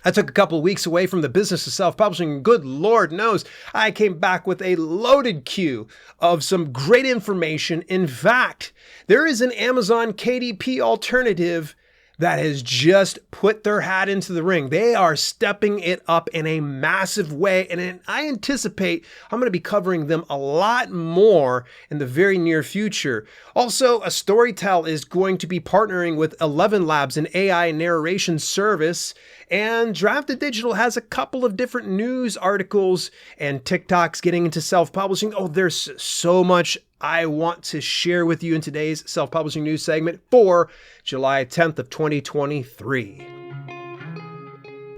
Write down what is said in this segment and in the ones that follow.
I took a couple of weeks away from the business of self-publishing, and good Lord knows I came back with a loaded queue of some great information. In fact, there is an Amazon KDP alternative that has just put their hat into the ring. They are stepping it up in a massive way, and I anticipate I'm going to be covering them a lot more in the very near future. Also, a Storytel is going to be partnering with 11 Labs, an AI narration service, and Drafted Digital has a couple of different news articles and TikToks getting into self-publishing. Oh, there's so much I want to share with you in today's self-publishing news segment for July 10th of 2023.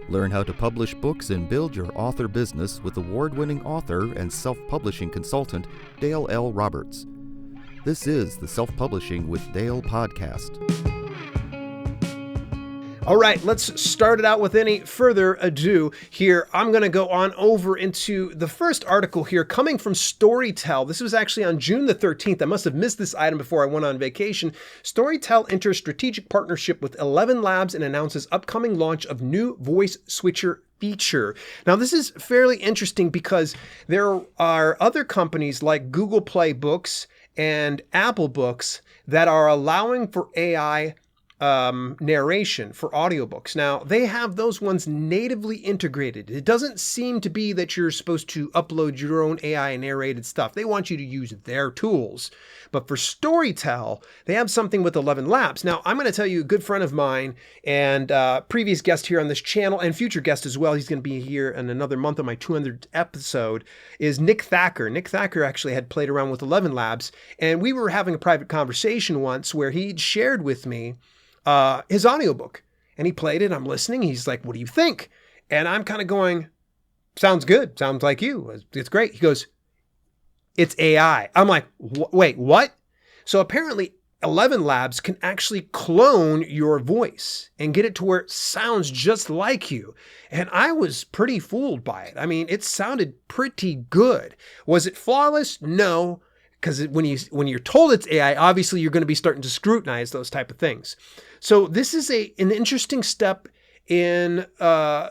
Learn how to publish books and build your author business with award-winning author and self-publishing consultant Dale L. Roberts. This is the Self-Publishing with Dale podcast. All right, let's start it out with any further ado here. I'm going to go on over into the first article here coming from Storytel. This was actually on June the 13th. I must have missed this item before I went on vacation. Storytel enters strategic partnership with 11 Labs and announces upcoming launch of new voice switcher feature. Now, this is fairly interesting because there are other companies like Google Play Books and Apple Books that are allowing for AI narration for audiobooks. Now, they have those ones natively integrated. It doesn't seem to be that you're supposed to upload your own AI narrated stuff. They want you to use their tools. But for Storytel, they have something with 11 Labs. Now, I'm going to tell you, a good friend of mine and previous guest here on this channel and future guest as well, he's going to be here in another month on my 200th episode, is Nick Thacker. Nick Thacker actually had played around with 11 Labs, and we were having a private conversation once where he'd shared with me his audiobook, and he played it. I'm listening. He's like, "What do you think?" And I'm kind of going, "Sounds good. Sounds like you. It's great." He goes, "It's AI." I'm like, "Wait, what?" So apparently 11 Labs can actually clone your voice and get it to where it sounds just like you. And I was pretty fooled by it. I mean, it sounded pretty good. Was it flawless? No. Because when you're told it's AI, obviously you're going to be starting to scrutinize those type of things. So this is an interesting step in a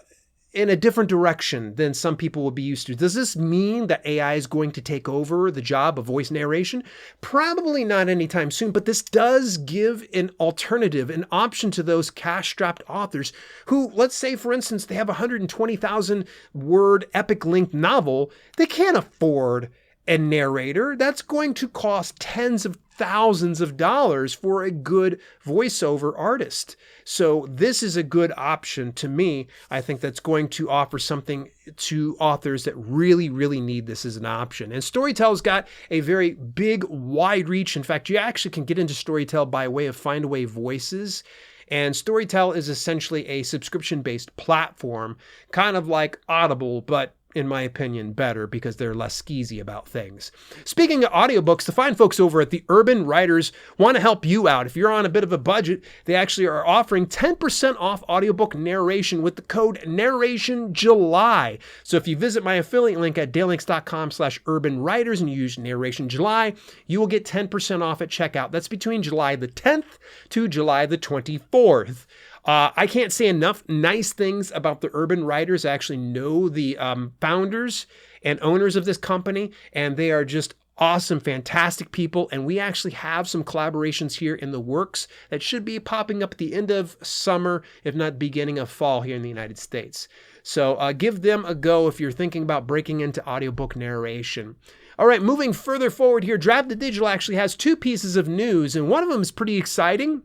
different direction than some people will be used to. Does this mean that AI is going to take over the job of voice narration? Probably not anytime soon, but this does give an alternative, an option to those cash-strapped authors who, let's say, for instance, they have a 120,000 word epic-length novel. They can't afford a narrator. That's going to cost tens of thousands of dollars for a good voiceover artist. So this is a good option to me. I think that's going to offer something to authors that really, really need this as an option. And Storytel's got a very big, wide reach. In fact, you actually can get into Storytel by way of Findaway Voices. And Storytel is essentially a subscription-based platform, kind of like Audible, but in my opinion, better because they're less skeezy about things. Speaking of audiobooks, the fine folks over at the Urban Writers want to help you out. If you're on a bit of a budget, they actually are offering 10% off audiobook narration with the code NarrationJuly. So if you visit my affiliate link at dalelinks.com/urbanwriters and you use NarrationJuly, you will get 10% off at checkout. That's between July the 10th to July the 24th. I can't say enough nice things about the Urban Writers. I actually know the founders and owners of this company, and they are just awesome, fantastic people. And we actually have some collaborations here in the works that should be popping up at the end of summer, if not beginning of fall here in the United States. So give them a go if you're thinking about breaking into audiobook narration. All right, moving further forward here, Drafted Digital actually has two pieces of news, and one of them is pretty exciting.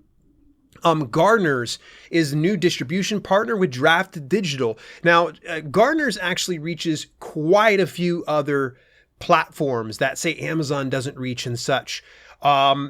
Gardeners is a new distribution partner with Drafted Digital. Now, Gardeners actually reaches quite a few other platforms that, say, Amazon doesn't reach and such.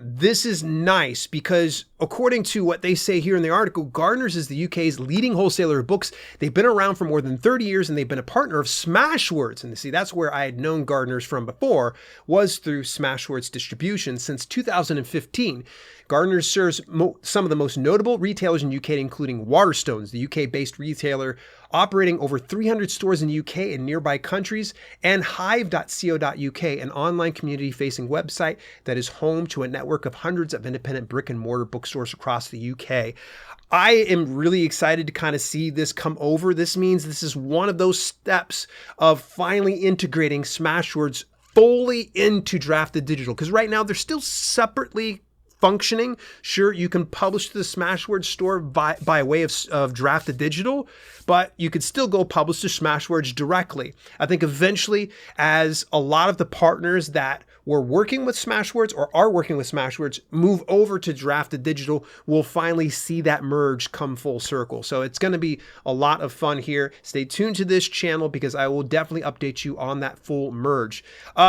This is nice because according to what they say here in the article, Gardeners is the UK's leading wholesaler of books. They've been around for more than 30 years and they've been a partner of Smashwords. And see, that's where I had known Gardeners from before, was through Smashwords distribution since 2015. Gardeners serves some of the most notable retailers in UK, including Waterstones, the UK-based retailer operating over 300 stores in the UK and nearby countries, and Hive.co.uk, an online community-facing website that is home to a network of hundreds of independent brick-and-mortar bookstores across the UK. I am really excited to kind of see this come over. This means this is one of those steps of finally integrating Smashwords fully into Drafted Digital, because right now they're still separately functioning. Sure, you can publish to the Smashwords store by way of Drafted Digital, but you could still go publish to Smashwords directly. I think eventually, as a lot of the partners that were working with Smashwords or are working with Smashwords move over to Drafted Digital, we'll finally see that merge come full circle. So it's going to be a lot of fun here. Stay tuned to this channel because I will definitely update you on that full merge.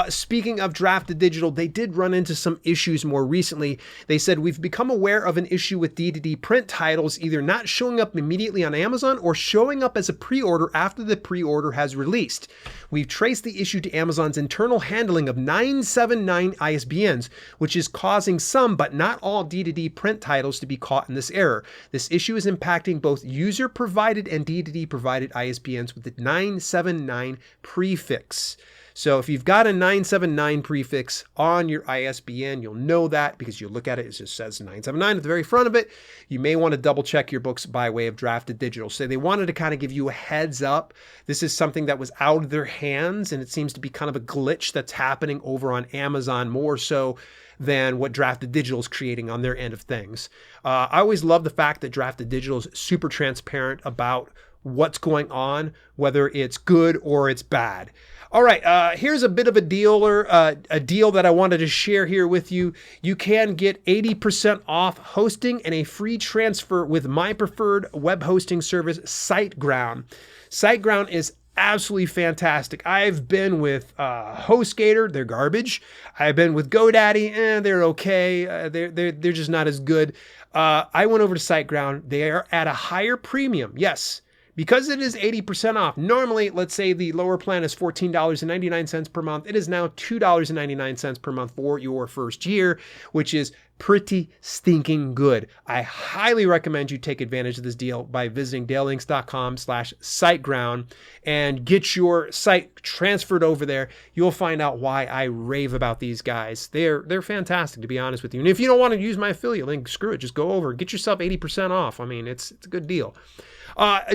Speaking of Drafted Digital, they did run into some issues more recently. They said, we've become aware of an issue with D2D print titles either not showing up immediately on Amazon or showing up as a pre-order after the pre-order has released. We've traced the issue to Amazon's internal handling of 979 ISBNs, which is causing some but not all D2D print titles to be caught in this error. This issue is impacting both user-provided and D2D provided ISBNs with the 979 prefix. So if you've got a 979 prefix on your ISBN, you'll know that because you look at it, it just says 979 at the very front of it. You may want to double check your books by way of Drafted Digital. So they wanted to kind of give you a heads up. This is something that was out of their hands, and it seems to be kind of a glitch that's happening over on Amazon more so than what Drafted Digital is creating on their end of things. I always love the fact that Drafted Digital is super transparent about what's going on, whether it's good or it's bad. All right, here's a bit of a deal that I wanted to share here with you. You can get 80% off hosting and a free transfer with my preferred web hosting service, SiteGround. SiteGround is absolutely fantastic. I've been with HostGator, they're garbage. I've been with GoDaddy, they're okay. They're just not as good. I went over to SiteGround. They are at a higher premium. Yes. Because it is 80% off, normally, let's say the lower plan is $14.99 per month. It is now $2.99 per month for your first year, which is pretty stinking good. I highly recommend you take advantage of this deal by visiting dalelinks.com/siteground and get your site transferred over there. You'll find out why I rave about these guys. They're fantastic, to be honest with you. And if you don't want to use my affiliate link, screw it. Just go over, get yourself 80% off. I mean, it's a good deal.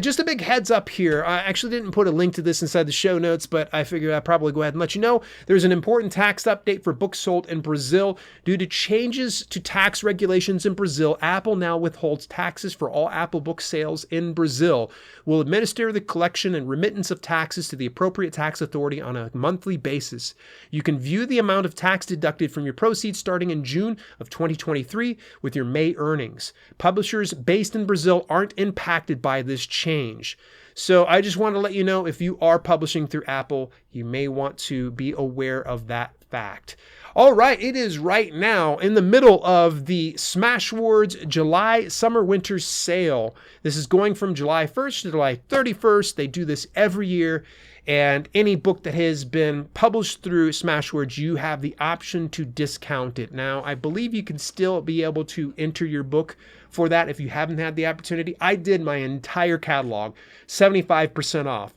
Just a big heads up here. I actually didn't put a link to this inside the show notes, but I figured I'd probably go ahead and let you know. There's an important tax update for books sold in Brazil. Due to changes to tax regulations in Brazil, Apple now withholds taxes for all Apple book sales in Brazil. Will administer the collection and remittance of taxes to the appropriate tax authority on a monthly basis. You can view the amount of tax deducted from your proceeds starting in June of 2023 with your May earnings. Publishers based in Brazil aren't impacted by this change. So I just want to let you know, if you are publishing through Apple, you may want to be aware of that fact. All right, it is right now in the middle of the Smashwords July Summer Winter Sale. This is going from July 1st to July 31st. They do this every year. And any book that has been published through Smashwords, you have the option to discount it. Now, I believe you can still be able to enter your book for that if you haven't had the opportunity. I did my entire catalog, 75% off.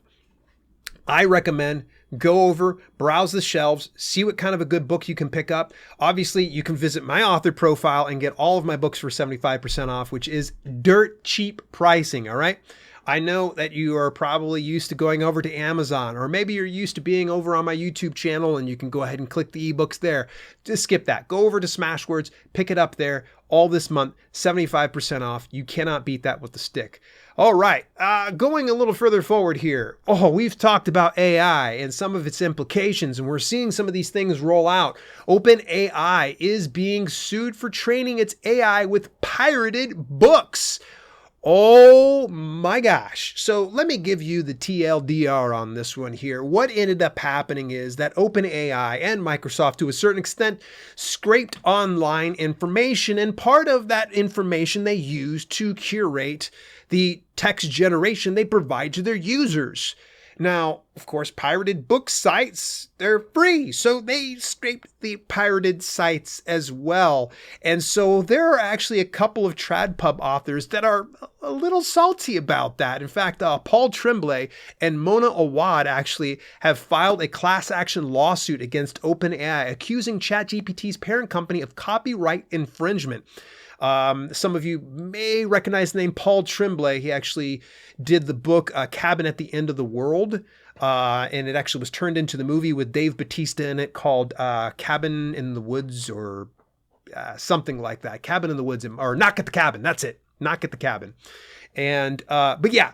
I recommend go over, browse the shelves, see what kind of a good book you can pick up. Obviously, you can visit my author profile and get all of my books for 75% off, which is dirt cheap pricing, all right? I know that you are probably used to going over to Amazon, or maybe you're used to being over on my YouTube channel and you can go ahead and click the ebooks there. Just skip that. Go over to Smashwords, pick it up there all this month, 75% off. You cannot beat that with the stick. All right, going a little further forward here. We've talked about AI and some of its implications, and we're seeing some of these things roll out. OpenAI is being sued for training its AI with pirated books. Oh my gosh. So let me give you the TLDR on this one here. What ended up happening is that OpenAI and Microsoft, to a certain extent, scraped online information, and part of that information they used to curate the text generation they provide to their users. Now, of course, pirated book sites, they're free. So they scraped the pirated sites as well. And so there are actually a couple of TradPub authors that are a little salty about that. In fact, Paul Tremblay and Mona Awad actually have filed a class action lawsuit against OpenAI, accusing ChatGPT's parent company of copyright infringement. Some of you may recognize the name Paul Tremblay. He actually did the book Cabin at the End of the World. And it actually was turned into the movie with Dave Bautista in it called Cabin in the Woods or something like that. Cabin in the Woods, or Knock at the Cabin. That's it. Knock at the Cabin. And, but yeah,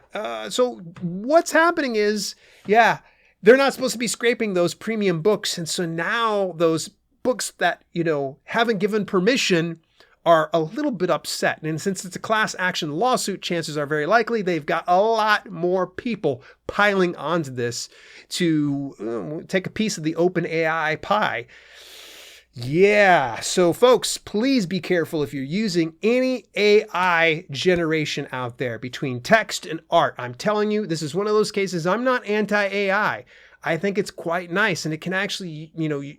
so what's happening is, yeah, they're not supposed to be scraping those premium books. And so now those books that, haven't given permission are a little bit upset. And since it's a class action lawsuit, chances are very likely they've got a lot more people piling onto this to take a piece of the open AI pie. Yeah. So folks, please be careful if you're using any AI generation out there between text and art. I'm telling you, this is one of those cases. I'm not anti-AI. I think it's quite nice and it can actually,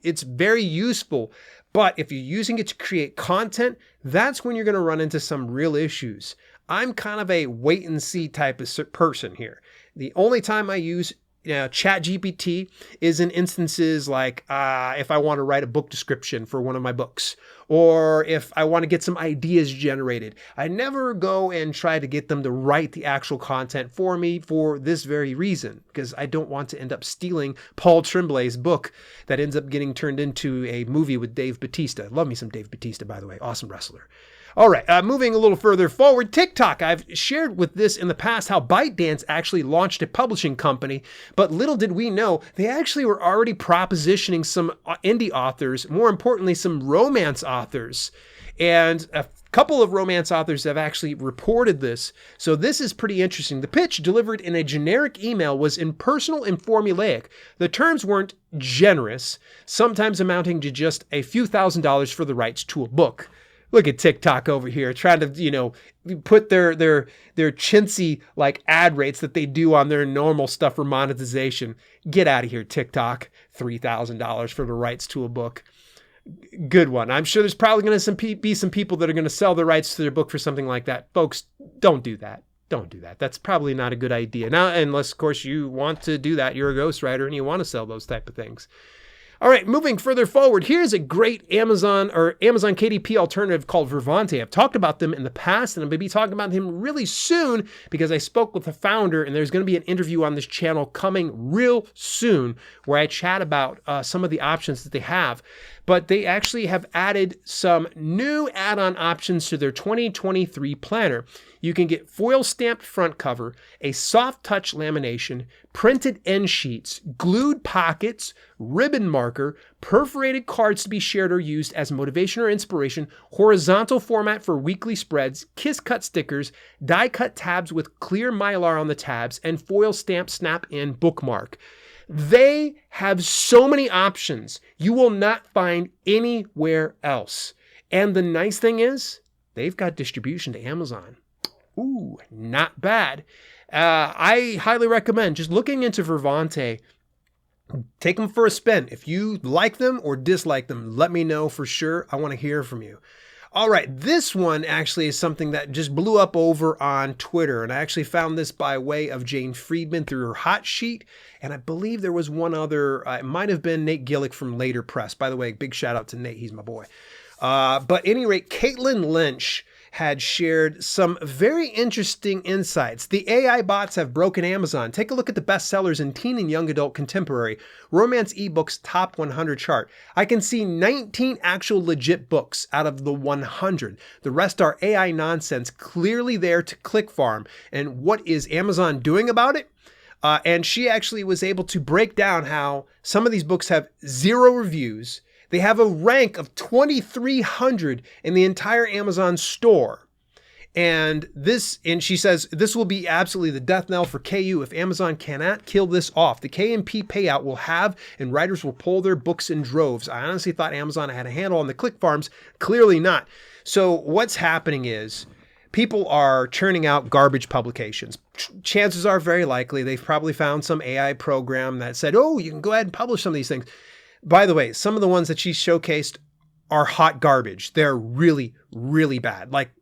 it's very useful. But if you're using it to create content, that's when you're going to run into some real issues. I'm kind of a wait and see type of person here. The only time I use ChatGPT is in instances like if I want to write a book description for one of my books, or if I want to get some ideas generated. I never go and try to get them to write the actual content for me for this very reason, because I don't want to end up stealing Paul Tremblay's book that ends up getting turned into a movie with Dave Bautista. Love me some Dave Bautista, by the way. Awesome wrestler. All right, moving a little further forward, TikTok. I've shared with this in the past how ByteDance actually launched a publishing company, but little did we know, they actually were already propositioning some indie authors, more importantly, some romance authors. And a couple of romance authors have actually reported this. So this is pretty interesting. The pitch delivered in a generic email was impersonal and formulaic. The terms weren't generous, sometimes amounting to just a few $1,000s for the rights to a book. Look at TikTok over here trying to, put their chintzy like ad rates that they do on their normal stuff for monetization. Get out of here, TikTok. $3,000 for the rights to a book. Good one. I'm sure there's probably going to be some people that are going to sell the rights to their book for something like that. Folks, don't do that. Don't do that. That's probably not a good idea. Now, unless, of course, you want to do that. You're a ghostwriter and you want to sell those type of things. All right, moving further forward, here's a great Amazon KDP alternative called Vervante. I've talked about them in the past, and I'm going to be talking about them really soon because I spoke with the founder, and there's going to be an interview on this channel coming real soon where I chat about some of the options that they have. But they actually have added some new add-on options to their 2023 planner. You can get foil stamped front cover, a soft touch lamination, printed end sheets, glued pockets, ribbon marker, perforated cards to be shared or used as motivation or inspiration, horizontal format for weekly spreads, kiss cut stickers, die cut tabs with clear mylar on the tabs, and foil stamped snap-in bookmark. They have so many options you will not find anywhere else. And the nice thing is, they've got distribution to Amazon. Ooh, not bad. I highly recommend just looking into Vervante. Take them for a spin. If you like them or dislike them, let me know for sure. I want to hear from you. All right, this one actually is something that just blew up over on Twitter, and I actually found this by way of Jane Friedman through her hot sheet, and I believe there was one other, it might have been Nate Gillick from Later Press. By the way, big shout out to Nate, he's my boy. But at any rate, Caitlin Lynch had shared some very interesting insights. The AI bots have broken Amazon. Take a look at the bestsellers in teen and young adult contemporary romance ebooks top 100 chart. I can see 19 actual legit books out of the 100. The rest are AI nonsense, clearly there to click farm. And what is Amazon doing about it? And she actually was able to break down how some of these books have 0 reviews. They have a rank of 2,300 in the entire Amazon store. And she says, this will be absolutely the death knell for KU if Amazon cannot kill this off. The KMP payout will have, and writers will pull their books in droves. I honestly thought Amazon had a handle on the click farms. Clearly not. So what's happening is people are churning out garbage publications. Chances are very likely they've probably found some AI program that said, oh, you can go ahead and publish some of these things. By the way, some of the ones that she showcased are hot garbage. They're really, really bad. Like,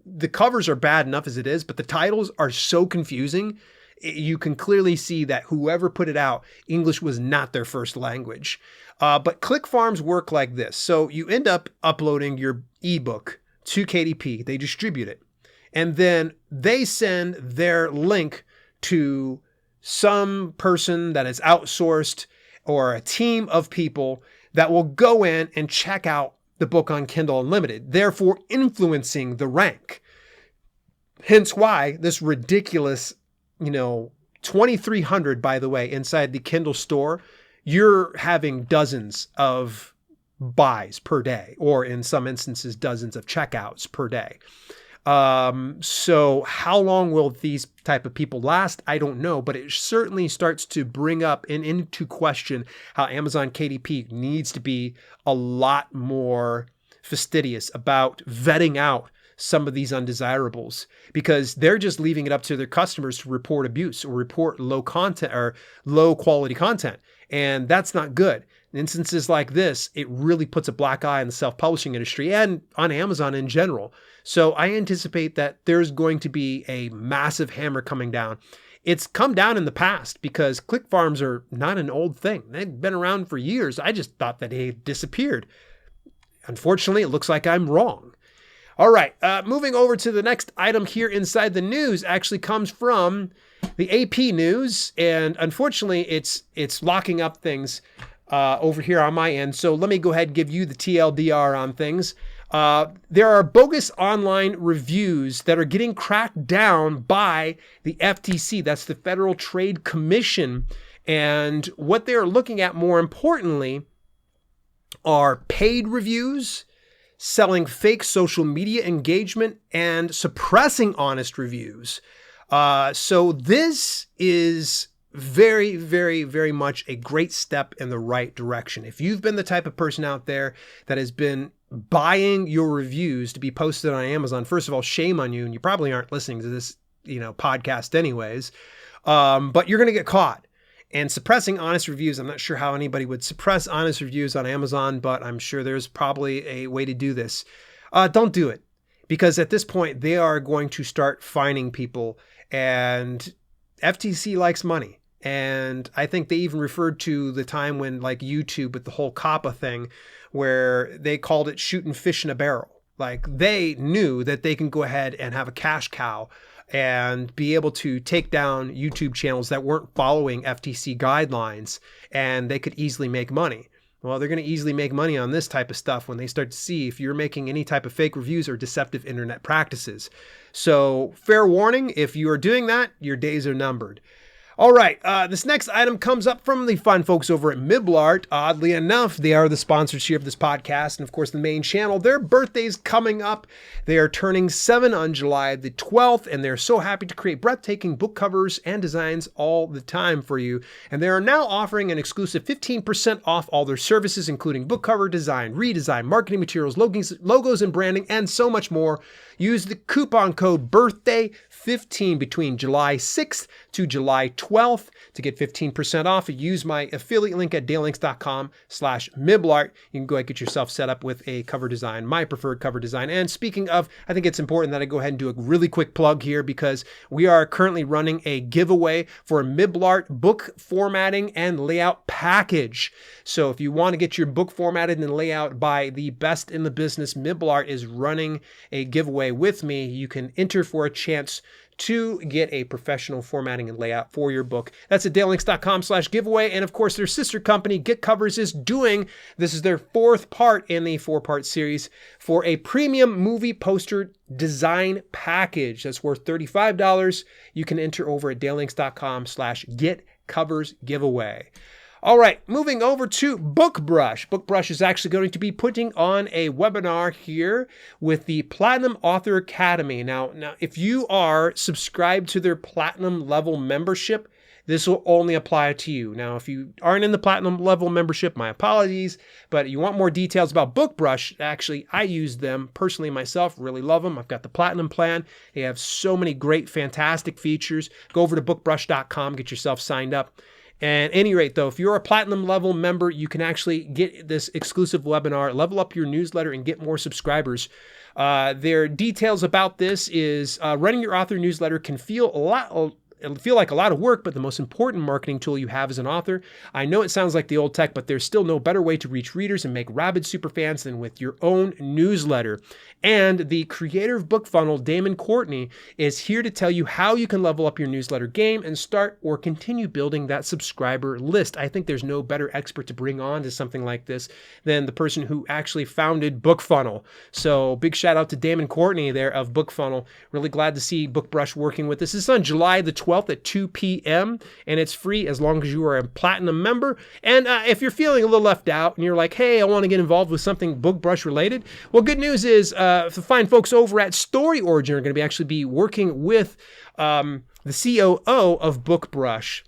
the covers are bad enough as it is, but the titles are so confusing. You can clearly see that whoever put it out, English was not their first language. But click farms work like this. So you end up uploading your ebook to KDP. They distribute it. And then they send their link to some person that is outsourced or a team of people that will go in and check out the book on Kindle Unlimited, therefore influencing the rank. Hence why this ridiculous, $2,300, by the way, inside the Kindle store, you're having dozens of buys per day, or in some instances, dozens of checkouts per day. So how long will these type of people last? I don't know, but it certainly starts to bring up and into question how Amazon KDP needs to be a lot more fastidious about vetting out some of these undesirables, because they're just leaving it up to their customers to report abuse or report low content or low quality content. And that's not good. In instances like this, it really puts a black eye on the self-publishing industry and on Amazon in general. So I anticipate that there's going to be a massive hammer coming down. It's come down in the past because click farms are not an old thing. They've been around for years. I just thought that they had disappeared. Unfortunately, it looks like I'm wrong. All right, moving over to the next item here inside the news actually comes from the AP News, and unfortunately, it's locking up things over here on my end. So let me go ahead and give you the TLDR on things. There are bogus online reviews that are getting cracked down by the FTC. That's the Federal Trade Commission. And what they're looking at, more importantly, are paid reviews, selling fake social media engagement, and suppressing honest reviews. So this is very, very, very much a great step in the right direction. If you've been the type of person out there that has been buying your reviews to be posted on Amazon, first of all, shame on you. And you probably aren't listening to this, podcast anyways. But you're going to get caught. And suppressing honest reviews, I'm not sure how anybody would suppress honest reviews on Amazon, but I'm sure there's probably a way to do this. Don't do it, because at this point, they are going to start fining people, and FTC likes money. And I think they even referred to the time when, like YouTube with the whole COPPA thing, where they called it shooting fish in a barrel. Like, they knew that they can go ahead and have a cash cow and be able to take down YouTube channels that weren't following FTC guidelines, and they could easily make money. Well, they're going to easily make money on this type of stuff when they start to see if you're making any type of fake reviews or deceptive internet practices. So fair warning, if you are doing that, your days are numbered. All right, this next item comes up from the fine folks over at Miblart. Oddly enough, they are the sponsors here of this podcast and, of course, the main channel. Their birthday's coming up. They are turning 7 on July the 12th, and they're so happy to create breathtaking book covers and designs all the time for you. And they are now offering an exclusive 15% off all their services, including book cover design, redesign, marketing materials, logos and branding, and so much more. Use the coupon code BIRTHDAY15 between July 6th to July 12th to get 15% off. Use my affiliate link at dalelinks.com/Miblart. You can go ahead and get yourself set up with a cover design, my preferred cover design. And speaking of, I think it's important that I go ahead and do a really quick plug here, because we are currently running a giveaway for a Miblart book formatting and layout package. So if you want to get your book formatted and layout by the best in the business, Miblart is running a giveaway with me. You can enter for a chance to get a professional formatting and layout for your book. That's at dalelinks.com/giveaway. And of course, their sister company, Get Covers, is doing, this is their 4th part in the 4-part series, for a premium movie poster design package that's worth $35. You can enter over at dalelinks.com/getcoversgiveaway. All right, moving over to BookBrush. BookBrush is actually going to be putting on a webinar here with the Platinum Author Academy. Now, if you are subscribed to their Platinum level membership, this will only apply to you. Now, if you aren't in the Platinum level membership, my apologies, but you want more details about BookBrush, actually, I use them personally myself, really love them. I've got the Platinum plan. They have so many great, fantastic features. Go over to bookbrush.com, get yourself signed up. At any rate, though, if you're a Platinum level member, you can actually get this exclusive webinar, level up your newsletter, and get more subscribers. Their details about this is running your author newsletter can feel a it'll feel like a lot of work, but the most important marketing tool you have as an author. I know it sounds like the old tech, but there's still no better way to reach readers and make rabid superfans than with your own newsletter. And the creator of BookFunnel, Damon Courtney, is here to tell you how you can level up your newsletter game and start or continue building that subscriber list. I think there's no better expert to bring on to something like this than the person who actually founded BookFunnel. So big shout out to Damon Courtney there of BookFunnel. Really glad to see BookBrush working with this. This is on July the 12th at 2 p.m. and it's free as long as you are a platinum member. And if you're feeling a little left out and you're like, hey, I want to get involved with something BookBrush related, well, good news is the fine folks over at Story Origin are going to actually be working with the COO of BookBrush.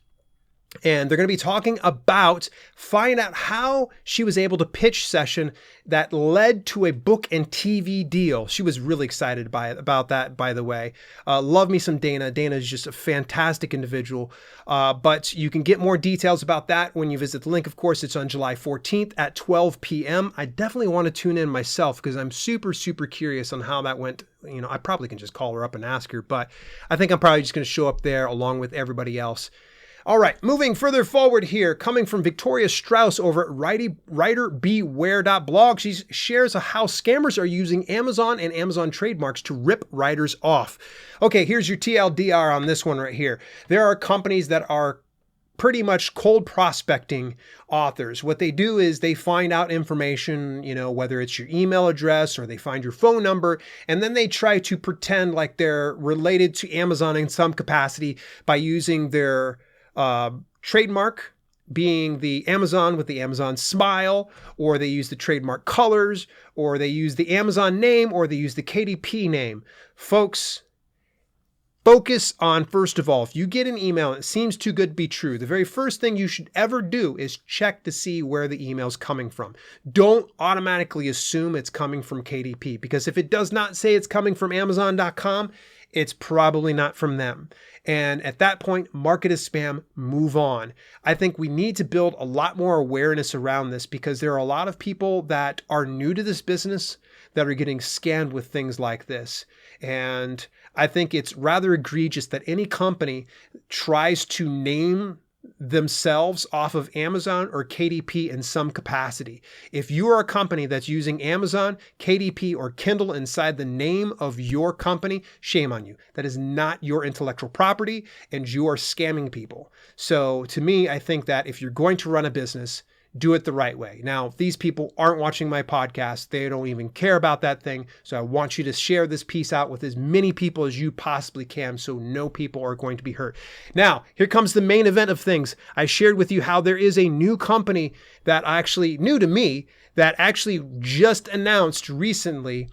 And they're going to be talking about find out how she was able to pitch session that led to a book and TV deal. She was really excited about that, by the way. Love me some Dana. Dana is just a fantastic individual. But you can get more details about that when you visit the link. Of course, it's on July 14th at 12 p.m. I definitely want to tune in myself because I'm super, super curious on how that went. You know, I probably can just call her up and ask her, but I think I'm probably just going to show up there along with everybody else. All right, moving further forward here, coming from Victoria Strauss over at writerbeware.blog, she shares how scammers are using Amazon and Amazon trademarks to rip writers off. Okay, here's your TLDR on this one right here. There are companies that are pretty much cold prospecting authors. What they do is they find out information, you know, whether it's your email address or they find your phone number, and then they try to pretend like they're related to Amazon in some capacity by using their trademark being the Amazon with the Amazon smile, or they use the trademark colors, or they use the Amazon name, or they use the KDP name. Folks, focus on, first of all, if you get an email and it seems too good to be true, the very first thing you should ever do is check to see where the email is coming from. Don't automatically assume it's coming from KDP, because if it does not say it's coming from Amazon.com, it's probably not from them. And at that point, mark it as spam, move on. I think we need to build a lot more awareness around this because there are a lot of people that are new to this business that are getting scammed with things like this. And I think it's rather egregious that any company tries to name themselves off of Amazon or KDP in some capacity. If you are a company that's using Amazon, KDP, or Kindle inside the name of your company, shame on you. That is not your intellectual property and you are scamming people. So to me, I think that if you're going to run a business, do it the right way. Now, if these people aren't watching my podcast, they don't even care about that thing. So I want you to share this piece out with as many people as you possibly can so no people are going to be hurt. Now, here comes the main event of things. I shared with you how there is a new company that actually new to me that actually just announced recently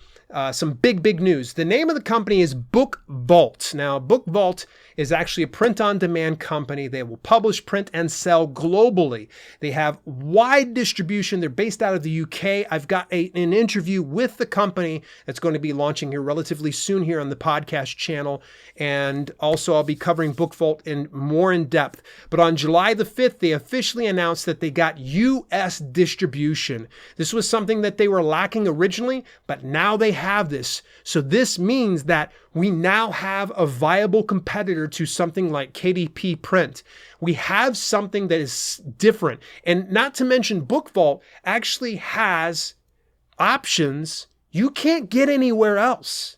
some big news. The name of the company is Book Vault. Now, Book Vault is actually a print-on-demand company. They will publish, print, and sell globally. They have wide distribution. They're based out of the UK. I've got an interview with the company that's going to be launching here relatively soon here on the podcast channel. And also, I'll be covering Book Vault more in depth. But on July the 5th, they officially announced that they got US distribution. This was something that they were lacking originally, but now they have this. So this means that we now have a viable competitor to something like KDP print. We have something that is different. And not to mention, Book Vault actually has options you can't get anywhere else.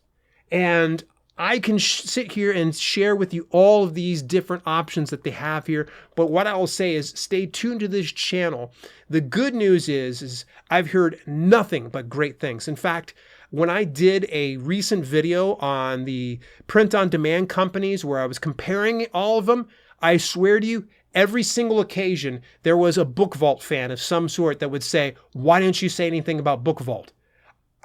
And I can sit here and share with you all of these different options that they have here. But what I will say is stay tuned to this channel. The good news is I've heard nothing but great things. In fact, when I did a recent video on the print-on-demand companies where I was comparing all of them, I swear to you, every single occasion, there was a Book Vault fan of some sort that would say, why didn't you say anything about Book Vault?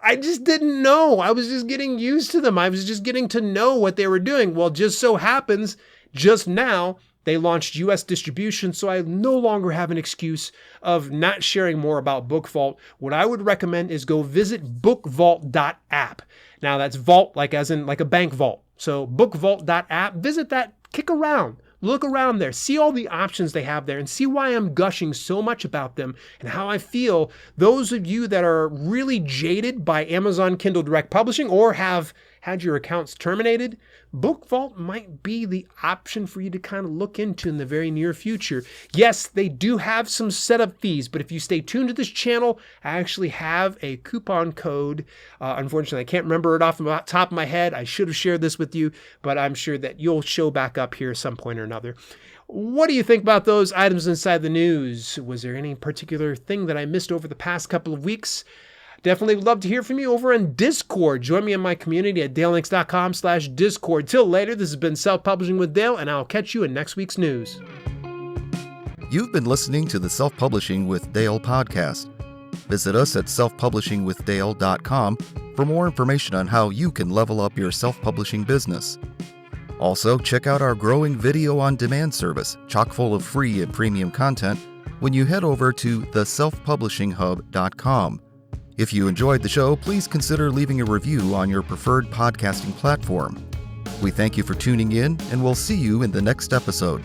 I just didn't know. I was just getting used to them. I was just getting to know what they were doing. Well, just so happens, just now, they launched US distribution, so I no longer have an excuse of not sharing more about Book Vault. What I would recommend is go visit bookvault.app. Now that's vault like as in like a bank vault. So bookvault.app, visit that, kick around, look around there, see all the options they have there and see why I'm gushing so much about them and how I feel those of you that are really jaded by Amazon Kindle Direct Publishing or have had your accounts terminated, BookVault might be the option for you to kind of look into in the very near future. Yes, they do have some setup fees, but if you stay tuned to this channel, I actually have a coupon code. Unfortunately, I can't remember it off the top of my head. I should have shared this with you, but I'm sure that you'll show back up here at some point or another. What do you think about those items inside the news? Was there any particular thing that I missed over the past couple of weeks? Definitely would love to hear from you over on Discord. Join me in my community at dalelinks.com/Discord. Till later, this has been Self-Publishing with Dale, and I'll catch you in next week's news. You've been listening to the Self-Publishing with Dale podcast. Visit us at selfpublishingwithdale.com for more information on how you can level up your self-publishing business. Also, check out our growing video-on-demand service, chock full of free and premium content, when you head over to theselfpublishinghub.com. If you enjoyed the show, please consider leaving a review on your preferred podcasting platform. We thank you for tuning in, and we'll see you in the next episode.